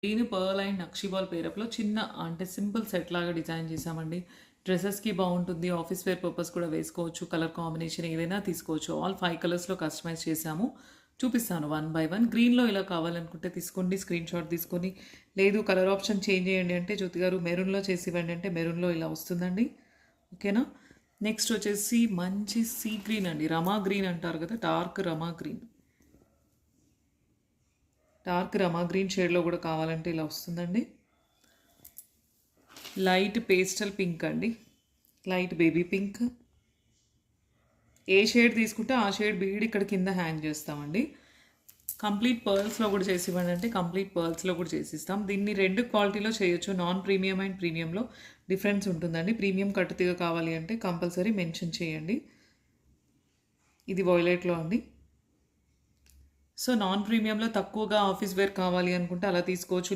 Green pearl and నక్షిబాల్ పేరప్లో చిన్న అంటే simple set లాగా డిజైన్ చేసామండి. డ్రెస్సెస్కి బాగుంటుంది, ఆఫీస్ వేర్ పర్పస్ కూడా వేసుకోవచ్చు, కలర్ కాంబినేషన్ ఏదైనా తీసుకోవచ్చు. ఆల్ 5 కలర్స్లో కస్టమైజ్ చేసాము. చూపిస్తాను వన్ బై వన్. గ్రీన్లో ఇలా కావాలనుకుంటే తీసుకోండి, స్క్రీన్ షాట్ తీసుకొని. లేదు కలర్ ఆప్షన్ చేంజ్ చేయండి అంటే జ్యోతి గారు మెరూన్లో చేసి ఇవ్వండి అంటే మెరూన్లో ఇలా వస్తుందండి. ఓకేనా. నెక్స్ట్ వచ్చేసి మంచి సీ గ్రీన్ అండి, రమా గ్రీన్ అంటారు కదా, డార్క్ రమా గ్రీన్. డార్క్ రమా గ్రీన్ షేడ్లో కూడా కావాలంటే ఇలా వస్తుందండి. లైట్ పేస్టల్ పింక్ అండి, లైట్ బేబీ పింక్. ఏ షేడ్ తీసుకుంటే ఆ షేడ్ బీడ్ ఇక్కడ కింద హ్యాంగ్ చేస్తామండి. కంప్లీట్ పర్ల్స్లో కూడా చేసి ఇవ్వండి అంటే కంప్లీట్ పర్ల్స్లో కూడా చేసిస్తాం. దీన్ని 2 క్వాలిటీలో చేయొచ్చు, నాన్ ప్రీమియం అండ్ ప్రీమియంలో డిఫరెన్స్ ఉంటుందండి. ప్రీమియం కట్టుతీగ కావాలి అంటే కంపల్సరీ మెన్షన్ చేయండి. ఇది వాయిలెట్లో అండి. సో నాన్ ప్రీమియంలో తక్కువగా ఆఫీస్ వేర్ కావాలి అనుకుంటే అలా తీసుకోవచ్చు.